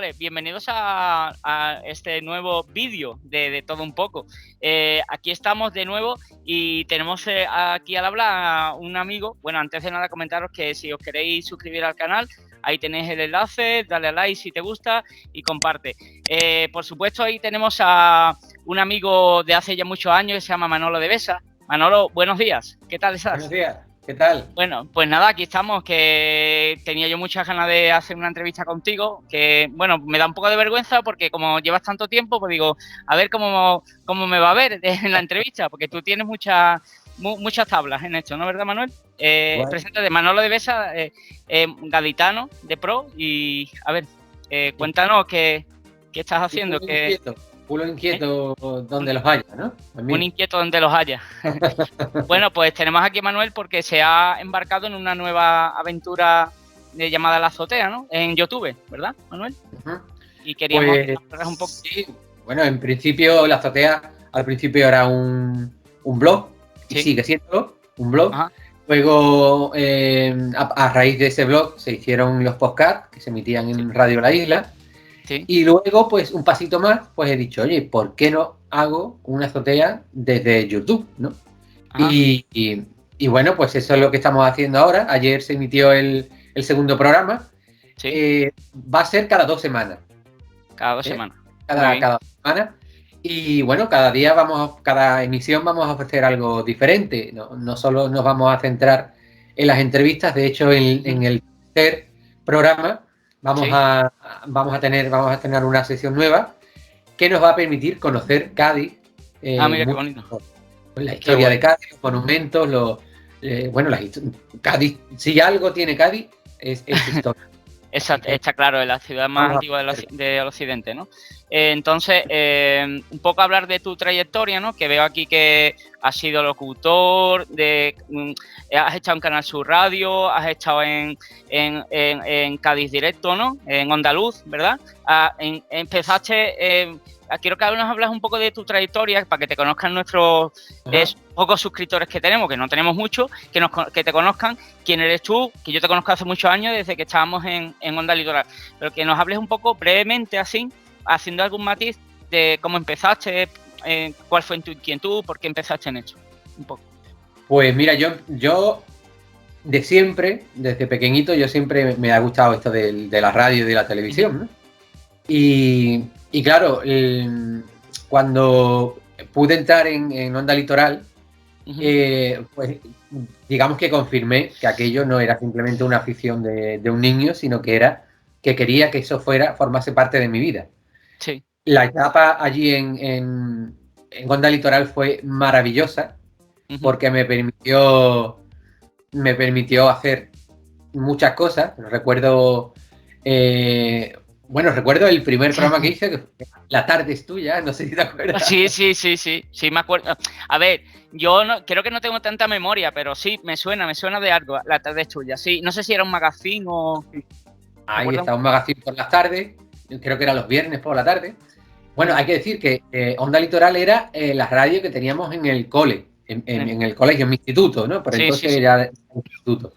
chavales, bienvenidos a este nuevo vídeo de todo un poco. Aquí estamos de nuevo y tenemos aquí al habla a un amigo. Bueno, antes de nada comentaros que si os queréis suscribir al canal, ahí tenéis el enlace, dale a like si te gusta y comparte. Por supuesto, ahí tenemos a un amigo de hace ya muchos años que se llama Manolo de Besa. Manolo, buenos días, ¿qué tal estás? Buenos días, ¿qué tal? Bueno, pues nada, aquí estamos, que tenía yo muchas ganas de hacer una entrevista contigo, que bueno, me da un poco de vergüenza porque como llevas tanto tiempo, pues digo, a ver cómo me va a ver en la entrevista, porque tú tienes muchas tablas en esto, ¿no, verdad, Manuel? Bueno. Preséntate, Manolo de Besa, gaditano de pro, y a ver, cuéntanos qué estás haciendo. Culo inquieto donde los haya, ¿no? Un inquieto donde los haya. Bueno, pues tenemos aquí a Manuel porque se ha embarcado en una nueva aventura llamada La Azotea, ¿no? En YouTube, ¿verdad, Manuel? Y queríamos hablar un poco. Sí, bueno, en principio La Azotea al principio era un blog, y Sí. sigue siendo un blog. Ajá. Luego, a raíz de ese blog se hicieron los podcasts que se emitían en Radio La Isla. Sí. Y luego, pues un pasito más, pues he dicho, oye, ¿por qué no hago una azotea desde YouTube, ¿no? Y bueno, pues eso es lo que estamos haciendo ahora. Ayer se emitió el segundo programa. Sí. Va a ser cada 2 semanas. Cada 2 semanas. Cada semana. Y bueno, cada emisión vamos a ofrecer algo diferente. No solo nos vamos a centrar en las entrevistas. De hecho, en el tercer programa vamos a tener una sesión nueva que nos va a permitir conocer Cádiz. Mira qué bonito. La historia de Cádiz, los monumentos, Cádiz, si algo tiene Cádiz, es historia. Está claro, es la ciudad más antigua del occidente, ¿no? Entonces, un poco hablar de tu trayectoria, ¿no? Que veo aquí que has sido locutor, has estado en Canal Sur Radio, has estado en Cádiz Directo, ¿no? En Onda Luz, ¿verdad? Empezaste... quiero que nos hablas un poco de tu trayectoria para que te conozcan nuestros pocos suscriptores que tenemos, que no tenemos muchos, que te conozcan quién eres tú, que yo te conozco hace muchos años desde que estábamos en Onda Litoral, pero que nos hables un poco brevemente así, haciendo algún matiz de cómo empezaste, cuál fue tu inquietud, por qué empezaste en esto, un poco. Pues mira, yo de siempre, desde pequeñito, yo siempre me ha gustado esto de la radio y de la televisión, ¿no? Y claro, cuando pude entrar en Onda Litoral, pues digamos que confirmé que aquello no era simplemente una afición de un niño, sino que quería que eso formase parte de mi vida. Sí. La etapa allí en Onda Litoral fue maravillosa, porque me permitió hacer muchas cosas. Recuerdo el primer programa que hice, que fue La tarde es tuya, no sé si te acuerdas. Sí, me acuerdo. A ver, yo creo que no tengo tanta memoria, pero sí, me suena de algo, La tarde es tuya. Sí, no sé si era un magazine o... Ahí está, un magazine por las tardes, creo que era los viernes por la tarde. Bueno, hay que decir que Onda Litoral era la radio que teníamos en el cole, en el colegio, en mi instituto, ¿no? Por entonces era el instituto.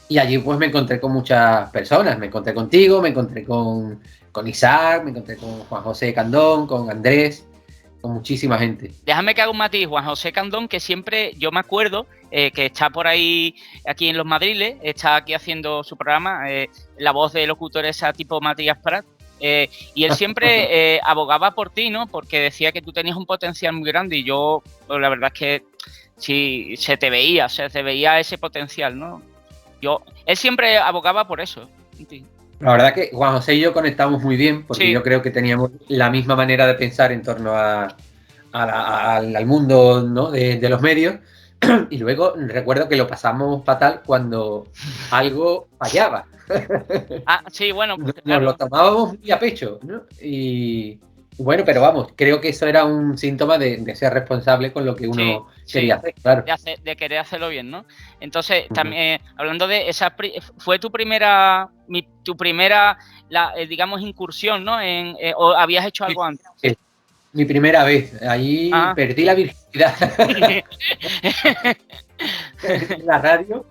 Y allí pues me encontré con muchas personas, me encontré contigo, me encontré con Isaac, me encontré con Juan José Candón, con Andrés, con muchísima gente. Déjame que haga un matiz, Juan José Candón, que siempre, yo me acuerdo que está por ahí, aquí en Los Madriles, está aquí haciendo su programa, la voz de locutor esa tipo Matías Prat, y él siempre abogaba por ti, ¿no? Porque decía que tú tenías un potencial muy grande y yo, pues, la verdad es que sí, se te veía ese potencial, ¿no? Él siempre abogaba por eso. La verdad que Juan José y yo conectamos muy bien, porque yo creo que teníamos la misma manera de pensar en torno al mundo, ¿no? de los medios. Y luego recuerdo que lo pasamos fatal cuando algo fallaba. Sí, bueno, pues, nos lo tomábamos muy a pecho, ¿no? Y bueno, pero vamos, creo que eso era un síntoma de ser responsable con lo que uno quería hacer, claro. De querer hacerlo bien, ¿no? Entonces, también, hablando de esa, fue tu primera, digamos, incursión, ¿no? ¿O habías hecho algo antes? Mi primera vez, allí perdí la virginidad en la radio,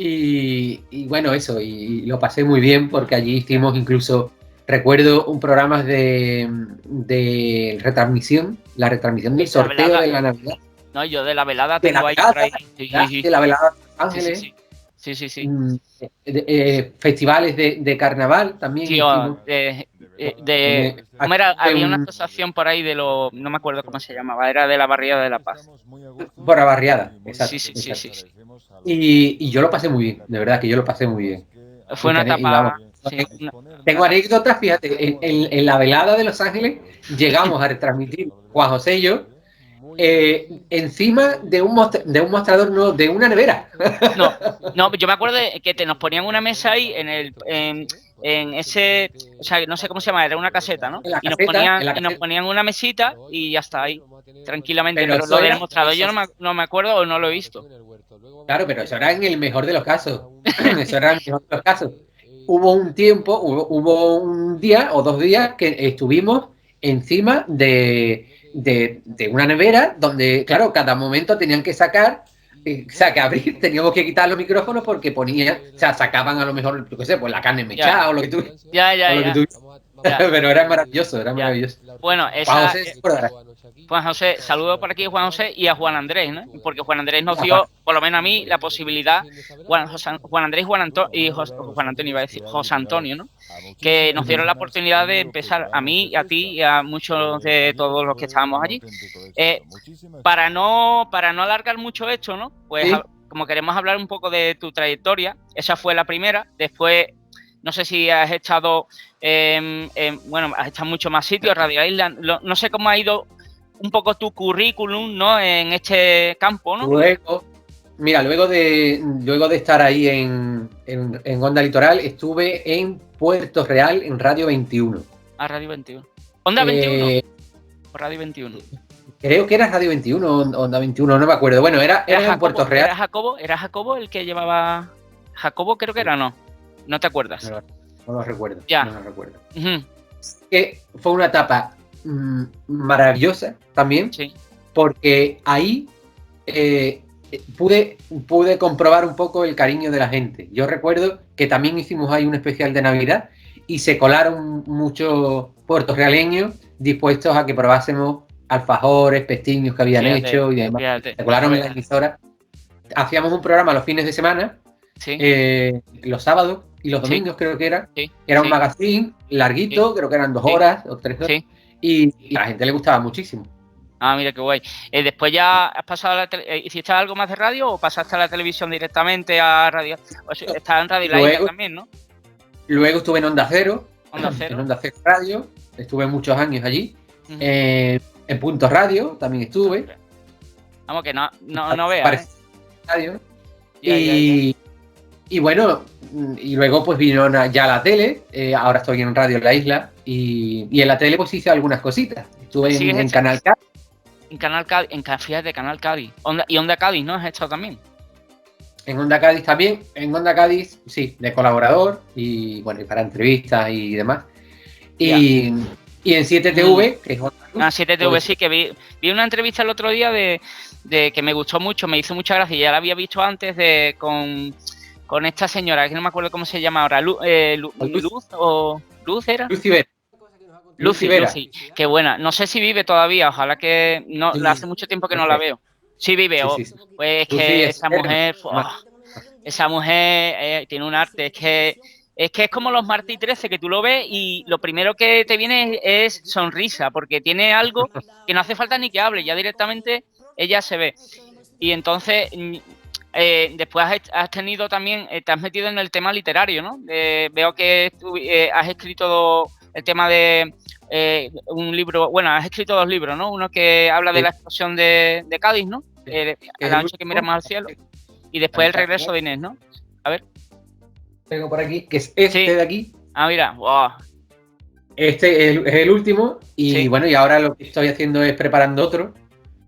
Y bueno, eso, y lo pasé muy bien porque allí hicimos incluso, recuerdo un programa de retransmisión, la retransmisión del sorteo de la Navidad. No, yo de la velada De la tengo ahí velada, por ahí. Sí. de la velada de Los Sí, Ángeles. sí. Sí. Festivales de carnaval también Sí, hicimos. ¿cómo era? Había una asociación por ahí no me acuerdo cómo se llamaba, era de la Barriada de la Paz. Por la barriada, exacto. Sí. Y yo lo pasé muy bien, de verdad que yo lo pasé muy bien. Fue una Y vamos, etapa, sí, tengo anécdotas, fíjate, en la velada de Los Ángeles llegamos a retransmitir Juan José y yo encima de un mostrador, no, de una nevera. No, yo me acuerdo de que nos ponían una mesa ahí en ese, o sea, no sé cómo se llama, era una caseta, ¿no? En la Y caseta, nos ponían una mesita y ya está ahí, tranquilamente. Pero eso lo del era, mostrador yo no me acuerdo o no lo he visto. claro, pero eso era en el mejor de los casos. Eso era en el mejor de los casos. Hubo un día o 2 días que estuvimos encima de una nevera donde, claro, cada momento tenían que sacar, o sea, que abrir, teníamos que quitar los micrófonos porque ponían, o sea, sacaban a lo mejor, yo qué sé, pues la carne mechada o lo que tú, Ya. pero era maravilloso, era Ya. maravilloso. Bueno, Juan José se acordará. Juan José, saludo por aquí a Juan José y a Juan Andrés, ¿no? Porque Juan Andrés nos dio, por lo menos a mí, la posibilidad, Juan Andrés y Juan Antonio, iba a decir, José Antonio, ¿no? Que nos dieron la oportunidad de empezar, a mí, a ti y a muchos de todos los que estábamos allí. Para no alargar mucho esto, ¿no? Pues ¿Sí? como queremos hablar un poco de tu trayectoria, esa fue la primera. Después, no sé si has estado, bueno, has estado en muchos más sitios, Radio Island, no sé cómo ha ido un poco tu currículum, ¿no? En este campo, ¿no? Luego de estar ahí en Onda Litoral, estuve en Puerto Real en Radio 21. A Radio 21. ¿Onda 21? ¿O Radio 21? Creo que era Radio 21 o Onda 21, no me acuerdo. Bueno, era Jacobo, en Puerto Real. ¿Era Jacobo el que llevaba...? Jacobo creo que era, ¿no te acuerdas? No lo recuerdo. Ya. No lo recuerdo. Que fue una etapa maravillosa también, sí. Porque ahí pude comprobar un poco el cariño de la gente. Yo recuerdo que también hicimos ahí un especial de Navidad y se colaron muchos puertorrealeños dispuestos a que probásemos alfajores, pestiños que habían hecho y demás. Se colaron en la emisora. Hacíamos un programa los fines de semana, los sábados y los domingos creo que era. Era un magazine larguito, creo que eran 2 horas o 3 horas. Y a la gente le gustaba muchísimo. Ah, mira qué guay. Después ya has pasado ¿hiciste algo más de radio o pasaste a la televisión directamente a radio? Estás en Radio La Isla también, ¿no? Luego estuve en Onda Cero. Onda Cero. En Onda Cero Radio. Estuve muchos años allí. En Punto Radio también estuve. Vamos, que no veas. Radio. Y bueno, y luego pues vino ya la tele. Ahora estoy en Radio La Isla. Y en la tele pues hice algunas cositas. Estuve en Canal Cádiz. En Canal Cádiz, fíjate, Canal Cádiz. Y Onda Cádiz, ¿no? ¿Has estado también? En Onda Cádiz también. En Onda Cádiz, sí, de colaborador. Y bueno, y para entrevistas y demás. Y en 7TV, que es otra cosa. 7TV pues, sí, que vi una entrevista el otro día de que me gustó mucho, me hizo mucha gracia. Ya la había visto antes con esta señora, que no me acuerdo cómo se llama ahora. Luz era. Lucy, qué buena. No sé si vive todavía, ojalá que no. Sí, hace mucho tiempo que no la veo. Sí vive, sí. Pues que esa mujer tiene un arte, es que es como los Martí 13, que tú lo ves y lo primero que te viene es sonrisa, porque tiene algo que no hace falta ni que hable, ya directamente ella se ve. Y entonces después has tenido también, te has metido en el tema literario, ¿no? Veo que has escrito el tema de un libro, bueno, has escrito 2 libros, ¿no? Uno que habla de la explosión de Cádiz, ¿no? A la noche que miramos al cielo. Y después el regreso de Inés, ¿no? A ver. Tengo por aquí, que es de aquí. Ah, mira, wow. Este es el último. Y bueno, y ahora lo que estoy haciendo es preparando otro,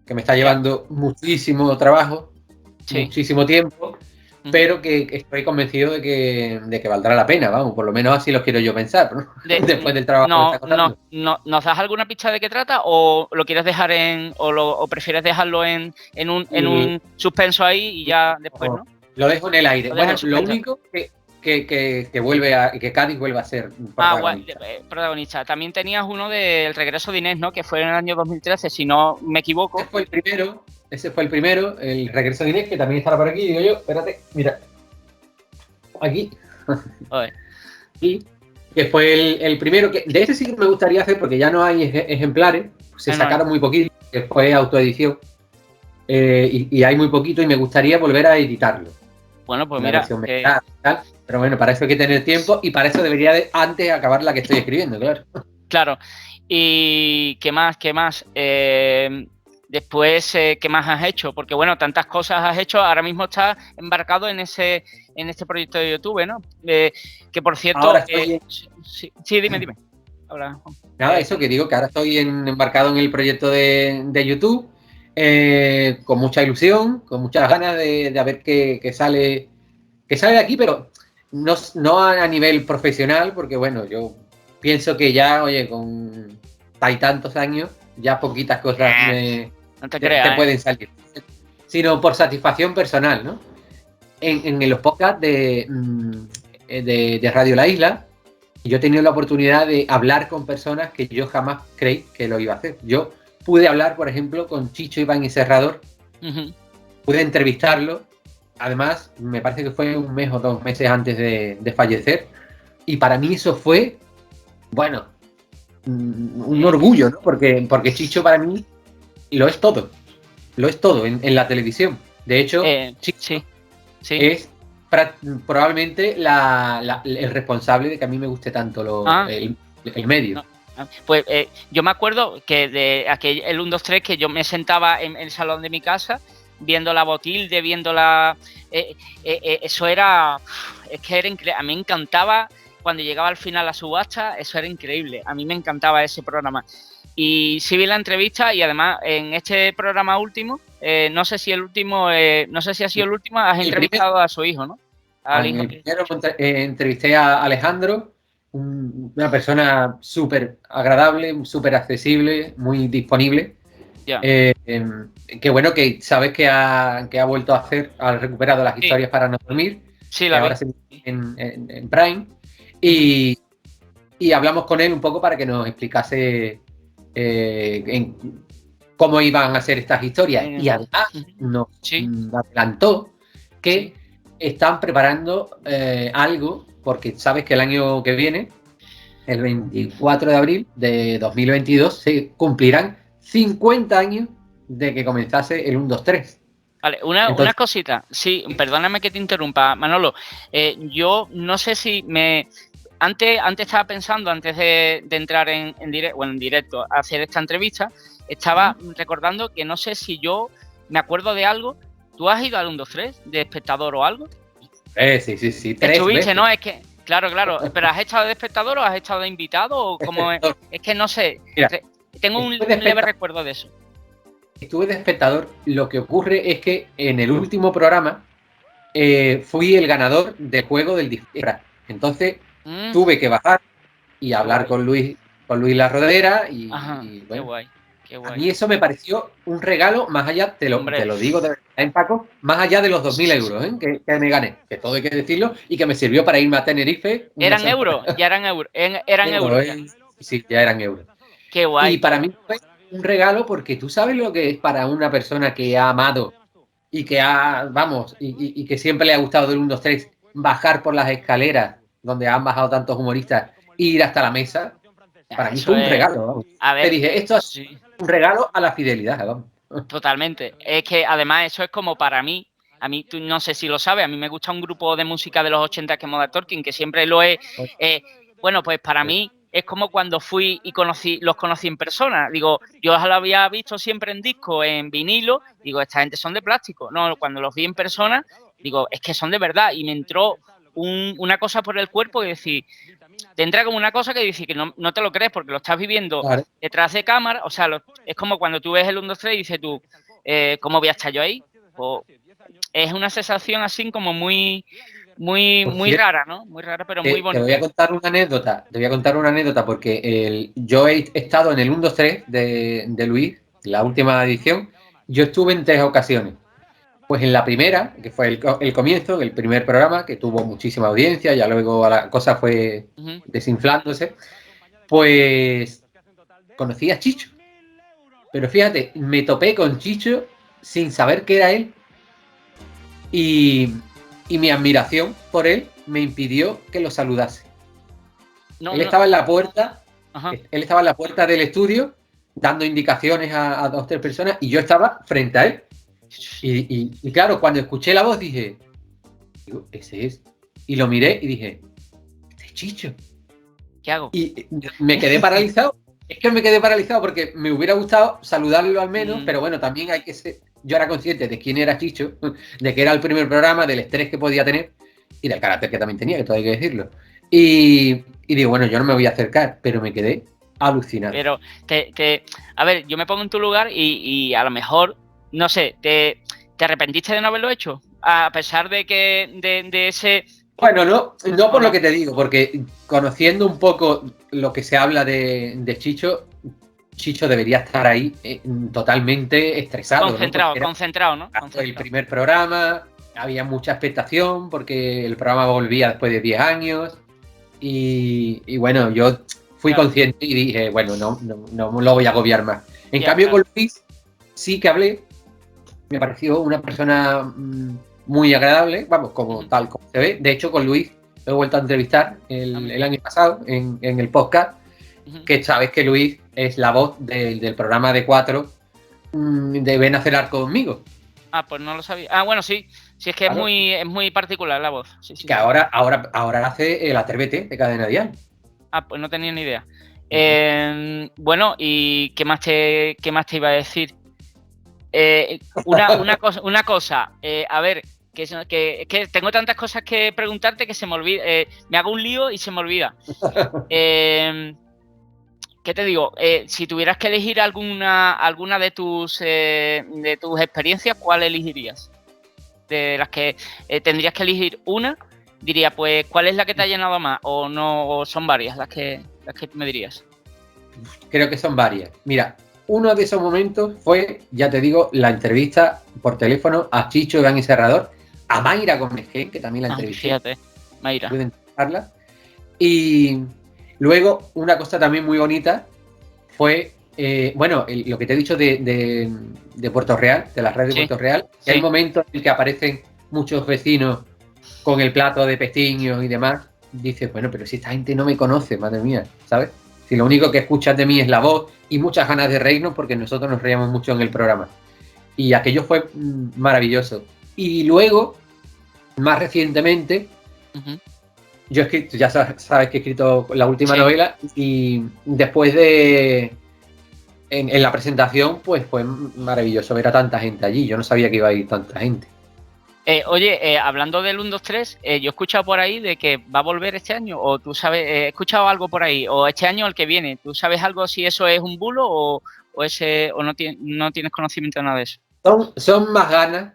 que me está llevando muchísimo trabajo, muchísimo tiempo. Pero que estoy convencido de que valdrá la pena, vamos, por lo menos así lo quiero yo pensar, ¿no? Después del trabajo que me está costando. ¿Nos das alguna pista de qué trata o lo quieres dejar o prefieres dejarlo en un suspenso ahí y ya después, ¿no? Lo dejo en el aire. Lo dejo Bueno, en lo suspenso. único que Cádiz vuelva a ser protagonista. Protagonista. También tenías uno del Regreso de Inés, ¿no? Que fue en el año 2013, si no me equivoco. Ese fue el primero, el Regreso de Inés, que también estará por aquí. Digo yo, espérate, mira. Aquí. Y que fue el primero, que de ese sí que me gustaría hacer, porque ya no hay ejemplares, se sacaron muy poquito, que fue autoedición, y hay muy poquito, y me gustaría volver a editarlo. Bueno, pues mira. Pero bueno, para eso hay que tener tiempo, y para eso debería antes acabar la que estoy escribiendo, claro. Claro. ¿Y qué más? Después, ¿qué más has hecho? Porque bueno, tantas cosas has hecho, ahora mismo estás embarcado en este proyecto de YouTube, ¿no? Que por cierto... Ahora estoy sí, dime. Ahora, nada, eso que digo, que ahora estoy embarcado en el proyecto de YouTube, con mucha ilusión, con muchas ganas de ver qué sale de aquí, pero no a nivel profesional, porque bueno, yo pienso que ya, oye, con tantos años, ya poquitas cosas no te creas, te pueden salir, sino por satisfacción personal, ¿no? En los podcasts de Radio La Isla, yo he tenido la oportunidad de hablar con personas que yo jamás creí que lo iba a hacer. Yo pude hablar, por ejemplo, con Chicho Iván y Serrador, pude entrevistarlo, además, me parece que fue 1 mes o 2 meses antes de fallecer, y para mí eso fue, bueno, un orgullo, ¿no? Porque Chicho para mí lo es todo en la televisión. De hecho, Chicho es probablemente el responsable de que a mí me guste tanto el medio. Pues yo me acuerdo que de el 1, 2, 3, que yo me sentaba en el salón de mi casa viendo la Botilde, viendo eso era... Es que era increíble. A mí me encantaba cuando llegaba al final la subasta, eso era increíble. A mí me encantaba ese programa. Y sí vi la entrevista, y además en este programa último, no sé si ha sido el último, has entrevistado a su hijo, ¿no? En el primero entrevisté a Alejandro, una persona súper agradable, súper accesible, muy disponible. Que bueno, que sabes que ha vuelto a recuperado las historias para no dormir. Sí, que ahora se en Prime. Y hablamos con él un poco para que nos explicase cómo iban a ser estas historias. Y además nos adelantó que están preparando algo, porque sabes que el año que viene, el 24 de abril de 2022, se cumplirán 50 años de que comenzase el 1, 2, 3. Vale, una cosita. Sí, perdóname que te interrumpa, Manolo. Yo no sé si Antes estaba pensando, antes de entrar en directo a hacer esta entrevista, estaba recordando que no sé si yo me acuerdo de algo. ¿Tú has ido al 1, 2, 3 de espectador o algo? Sí. Estuviste, ¿no? Es que, claro. ¿Pero has estado de espectador o has estado de invitado? ¿O cómo es? Es que no sé. Mira, tengo un leve recuerdo de eso. Estuve de espectador. Lo que ocurre es que en el último programa fui el ganador del juego del disfraz. Entonces tuve que bajar y hablar con Luis La Rodera y bueno, qué guay. A mí eso me pareció un regalo, más allá, te lo digo de verdad, en Paco, más allá de los 2.000 euros que me gané, que todo hay que decirlo, y que me sirvió para irme a Tenerife. ¿Eran euros? Ya eran euros. Eran euros. Sí, ya eran euros. Qué guay. Y para mí fue un regalo, porque tú sabes lo que es para una persona que ha amado y que y que siempre le ha gustado del 1, 2, 3, bajar por las escaleras donde han bajado tantos humoristas e ir hasta la mesa. Para mí fue un regalo, vamos. A ver, te dije, esto es un regalo a la fidelidad, vamos. Totalmente. Es que además eso es como para mí. A mí, tú no sé si lo sabes, a mí me gusta un grupo de música de los 80 que es Modern Talking, que siempre lo he... bueno, pues para mí es como cuando fui y los conocí en persona. Digo, yo lo había visto siempre en disco, en vinilo, digo, esta gente son de plástico. No, cuando los vi en persona, digo, es que son de verdad. Y me entró una cosa por el cuerpo y decir... Te entra como una cosa que dice que no te lo crees porque lo estás viviendo detrás de cámara. O sea, es como cuando tú ves el 1, 2, 3 y dices tú, ¿cómo voy a estar yo ahí? Pues es una sensación así como muy rara, ¿no? Muy rara, pero muy bonita. Te voy a contar una anécdota porque yo he estado en el 1, 2, 3 de Luis, la última edición. Yo estuve en 3 ocasiones. Pues en la primera, que fue el comienzo, el primer programa, que tuvo muchísima audiencia, ya luego la cosa fue desinflándose, pues conocí a Chicho. Pero fíjate, me topé con Chicho sin saber que era él. Y mi admiración por él me impidió que lo saludase. Él estaba en la puerta, él estaba en la puerta del estudio dando indicaciones a 2 o 3 personas y yo estaba frente a él. Y claro, cuando escuché la voz dije, ese es. Y lo miré y dije, este es Chicho. ¿Qué hago? Y me quedé paralizado. Es que me quedé paralizado porque me hubiera gustado saludarlo al menos, pero bueno, también hay que ser... Yo era consciente de quién era Chicho, de que era el primer programa, del estrés que podía tener y del carácter que también tenía, que todo hay que decirlo. Y digo, bueno, yo no me voy a acercar, pero me quedé alucinado. Pero, a ver, yo me pongo en tu lugar y a lo mejor, no sé, ¿te arrepentiste de no haberlo hecho? A pesar de que de ese... Bueno, no por lo que te digo, porque conociendo un poco lo que se habla de Chicho, Chicho debería estar ahí totalmente estresado. Concentrado, ¿no? El primer programa, había mucha expectación porque el programa volvía después de 10 años y bueno, yo fui consciente y dije, bueno, no lo voy a agobiar más. En cambio, con Luis sí que hablé, me pareció una persona muy agradable, vamos, tal como se ve. De hecho, con Luis lo he vuelto a entrevistar el año pasado en el podcast, que sabes que Luis es la voz del programa de 4 de Ven a cenar conmigo. Ah, pues no lo sabía. Ah, bueno, sí. Sí, es que claro. es muy particular la voz. Sí, que ahora hace el Atrévete de Cadena Dial. Ah, pues no tenía ni idea. Bueno, ¿y qué más te iba a decir? Una cosa, a ver, que tengo tantas cosas que preguntarte que se me olvida. Me hago un lío y se me olvida. ¿Qué te digo? Si tuvieras que elegir alguna de tus experiencias, ¿cuál elegirías? De las que tendrías que elegir una, diría, pues, ¿cuál es la que te ha llenado más? O no, o son varias las que me dirías. Creo que son varias. Mira, uno de esos momentos fue, ya te digo, la entrevista por teléfono a Chicho Iván y Serrador, a Mayra Gómez, que también la entrevisté. Fíjate, Mayra. Pude entrevistarla. Y luego, una cosa también muy bonita fue, lo que te he dicho de Puerto Real, de la red de Puerto Real, que hay momentos en que aparecen muchos vecinos con el plato de pestiños y demás. Dices, bueno, pero si esta gente no me conoce, madre mía, ¿sabes? Si lo único que escuchas de mí es la voz y muchas ganas de reírnos, porque nosotros nos reíamos mucho en el programa. Y aquello fue maravilloso. Y luego, más recientemente, yo he escrito, ya sabes que he escrito la última novela, y después en la presentación, pues fue maravilloso ver a tanta gente allí. Yo no sabía que iba a ir tanta gente. Oye, hablando del 1, 2, 3, yo he escuchado por ahí de que va a volver este año, o tú sabes, he escuchado algo por ahí, o este año o el que viene. ¿Tú sabes algo si eso es un bulo o no tienes conocimiento de nada de eso? Son más ganas.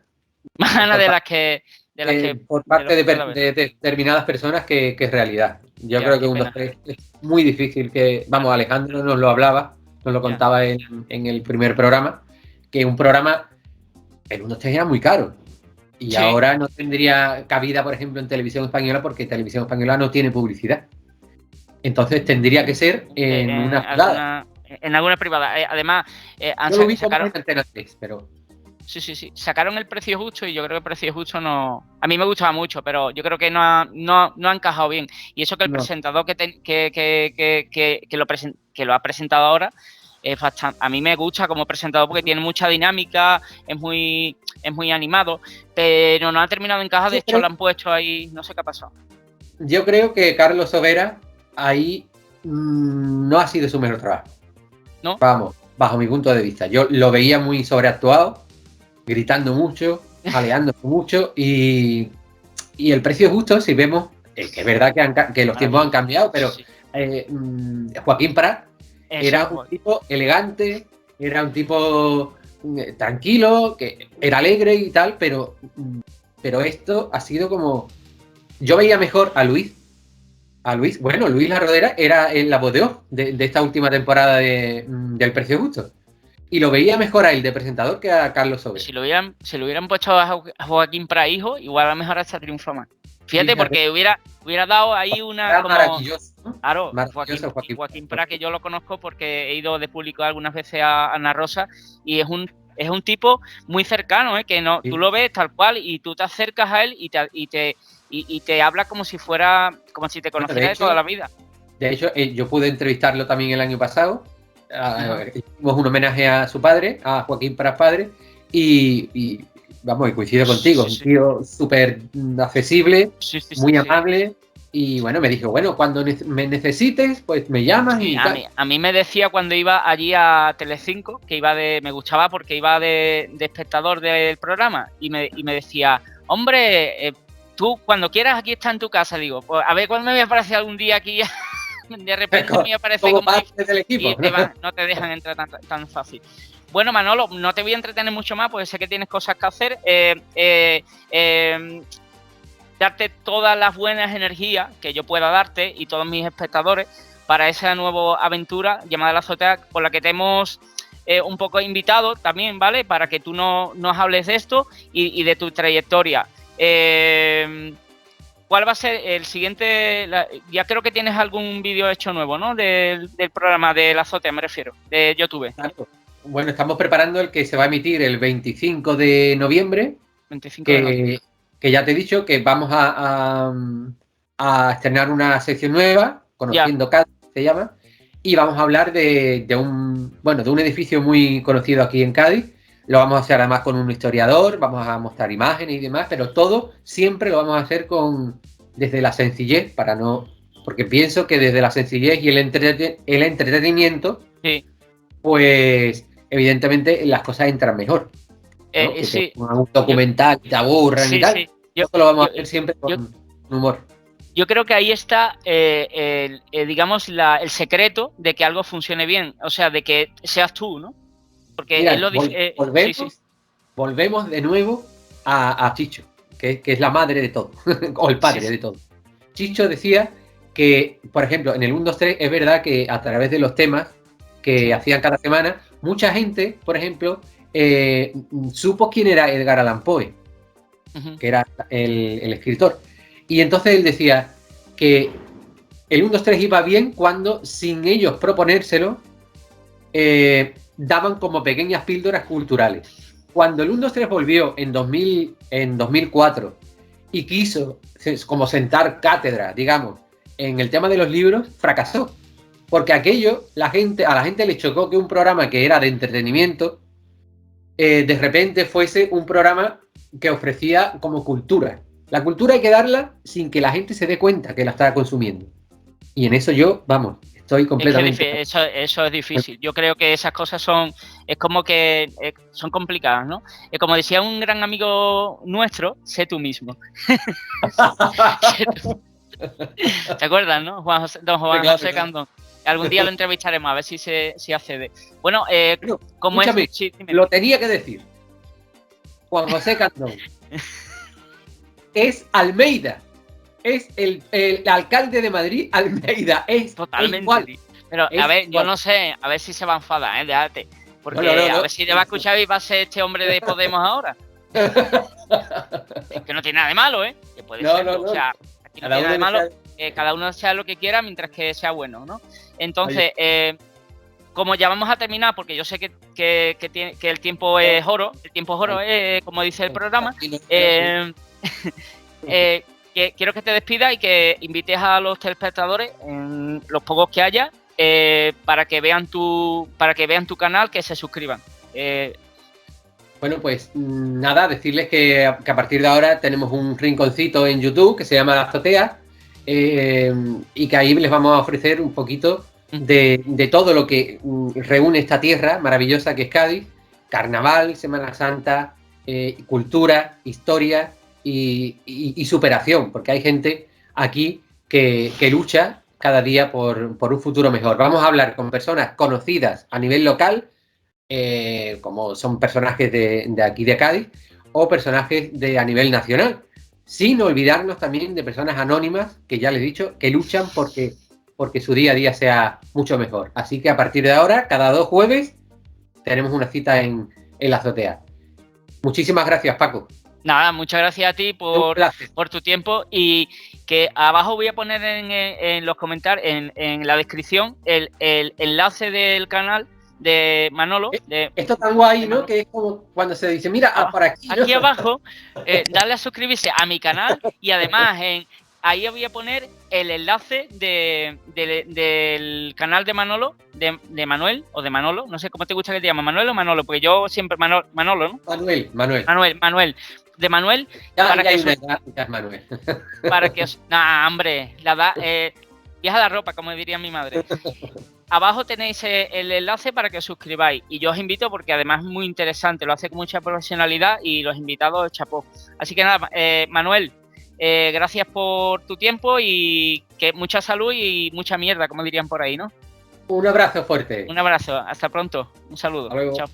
Más ganas de las que por parte de determinadas personas que es realidad. Yo creo que 1, 2, 3 es muy difícil que... Vamos, Alejandro nos lo hablaba, nos lo contaba en el primer programa, que un programa, el 1, 2, 3 era muy caro. Y ahora no tendría cabida, por ejemplo, en Televisión Española, porque Televisión Española no tiene publicidad. Entonces tendría que ser en una privada. En alguna privada. Además, sacaron Antena 3, pero... Sí. Sacaron El Precio Justo y yo creo que El Precio Justo no... A mí me gustaba mucho, pero yo creo que no ha encajado bien. Y eso que el presentador que lo ha presentado ahora... a mí me gusta como presentador porque tiene mucha dinámica, es muy animado, pero no ha terminado de encajar. De hecho, lo han puesto ahí, no sé qué ha pasado. Yo creo que Carlos Sobera ahí no ha sido su mejor trabajo. ¿No? Vamos, bajo mi punto de vista. Yo lo veía muy sobreactuado, gritando mucho, jaleándose mucho, y El Precio Justo, si vemos, es verdad que los tiempos han cambiado, pero Joaquín Prat era un tipo elegante, era un tipo tranquilo, que era alegre y tal, pero esto ha sido como... Yo veía mejor a Luis. Luis La Rodera era la voz de esta última temporada del Precio Justo. y lo veía mejor a él de presentador que a Carlos Sober. Si lo hubieran puesto a Joaquín Prahijo, igual a lo mejor hasta triunfa más. Fíjate, porque hubiera dado ahí una... como, maravilloso, ¿no? Claro, Maravilloso, Joaquín Prat, que yo lo conozco porque he ido de público algunas veces a Ana Rosa, y es un tipo muy cercano, que no, sí. Tú lo ves tal cual y tú te acercas a él y te habla como si te conociera de toda la vida. De hecho, yo pude entrevistarlo también el año pasado. Hicimos un homenaje a su padre, a Joaquín Prat padre, y vamos, y coincido contigo, un tío súper accesible, muy amable. Y bueno, me dijo, bueno, cuando me necesites, pues me llamas y tal. A mí me decía cuando iba allí a Telecinco, que me gustaba porque iba de espectador del programa, y me decía, hombre, tú cuando quieras aquí está en tu casa. Digo, pues a ver cuándo me voy a aparecer algún día aquí. De repente me aparece como parte del equipo. Y no te dejan entrar tan fácil. Bueno, Manolo, no te voy a entretener mucho más porque sé que tienes cosas que hacer. Darte todas las buenas energías que yo pueda darte y todos mis espectadores para esa nueva aventura llamada La Azotea, por la que te hemos un poco invitado también, ¿vale? Para que tú nos hables de esto y de tu trayectoria. ¿Cuál va a ser el siguiente? Ya creo que tienes algún vídeo hecho nuevo, ¿no? Del programa de La Azotea, me refiero, de YouTube. Claro. Bueno, estamos preparando el que se va a emitir el 25 de noviembre. 25 de noviembre. Que ya te he dicho que vamos a estrenar una sección nueva, Conociendo Cádiz, se llama, y vamos a hablar de un edificio muy conocido aquí en Cádiz. Lo vamos a hacer además con un historiador, vamos a mostrar imágenes y demás, pero todo siempre lo vamos a hacer desde la sencillez, porque pienso que desde la sencillez y el entretenimiento, sí. Pues evidentemente las cosas entran mejor. ¿no? Sí. Un documental que te aburran y tal. Sí. Esto lo vamos a hacer siempre con humor. Yo creo que ahí está, digamos, el secreto de que algo funcione bien. O sea, de que seas tú, ¿no? Porque mira, él lo dice. Volvemos de nuevo a Chicho, que es la madre de todo, o el padre de todo. Chicho decía que, por ejemplo, en el 1, 2, 3, es verdad que a través de los temas que hacían cada semana, mucha gente, por ejemplo, supo quién era Edgar Allan Poe, que era el escritor. Y entonces él decía que el 1, 2, 3 iba bien cuando, sin ellos proponérselo, daban como pequeñas píldoras culturales. Cuando el 1, 2, 3 volvió en 2004 y quiso como sentar cátedra, digamos, en el tema de los libros, fracasó. Porque aquello, a la gente le chocó que un programa que era de entretenimiento, de repente fuese un programa que ofrecía como cultura. La cultura hay que darla sin que la gente se dé cuenta que la está consumiendo. Y en eso yo, vamos, estoy completamente... Eso es difícil. Yo creo que esas cosas son complicadas, ¿no? Como decía un gran amigo nuestro, sé tú mismo. ¿Te acuerdas, no? Don Juan José Candón. Algún día lo entrevistaremos, a ver si accede. Bueno, como es... Sí, lo tenía que decir. Juan José Candón. Es Almeida. Es el alcalde de Madrid, Almeida. Es totalmente igual. Pero, a ver, yo no sé, a ver si se va a enfadar, déjate. Porque no. A ver si te va a escuchar y va a ser este hombre de Podemos ahora. Que no tiene nada de malo, Que puede ser. O sea, aquí no tiene nada de malo. Cada uno sea lo que quiera mientras que sea bueno, ¿no? Entonces, como ya vamos a terminar, porque yo sé que el tiempo es oro, como dice el programa, quiero que te despidas y que invites a los telespectadores, los pocos que haya, para que vean tu canal, que se suscriban. Bueno, pues nada, decirles que a partir de ahora tenemos un rinconcito en YouTube que se llama La Azotea. Y que ahí les vamos a ofrecer un poquito de todo lo que reúne esta tierra maravillosa que es Cádiz: carnaval, Semana Santa, cultura, historia y superación, porque hay gente aquí que lucha cada día por un futuro mejor. Vamos a hablar con personas conocidas a nivel local, como son personajes de aquí de Cádiz, o personajes a nivel nacional. Sin olvidarnos también de personas anónimas, que ya les he dicho, que luchan porque su día a día sea mucho mejor. Así que a partir de ahora, cada 2 jueves, tenemos una cita en la azotea. Muchísimas gracias, Paco. Nada, muchas gracias a ti por tu tiempo, y que abajo voy a poner en los comentarios, en la descripción, el enlace del canal de Manolo. Esto tan guay, ¿no? Que es como cuando se dice, mira, por aquí. Aquí abajo, darle a suscribirse a mi canal, y además ahí voy a poner el enlace del canal de Manolo, de Manuel o de Manolo, no sé cómo te gusta que te llame, Manuel o Manolo, porque yo siempre Manolo, ¿no? Manuel. De Manuel, para que hombre, vieja la ropa, como diría mi madre. Abajo tenéis el enlace para que os suscribáis, y yo os invito porque además es muy interesante, lo hace con mucha profesionalidad y los invitados chapó. Así que nada, Manuel, gracias por tu tiempo, y que mucha salud y mucha mierda, como dirían por ahí, ¿no? Un abrazo fuerte. Un abrazo, hasta pronto, un saludo. Hasta luego. Chao.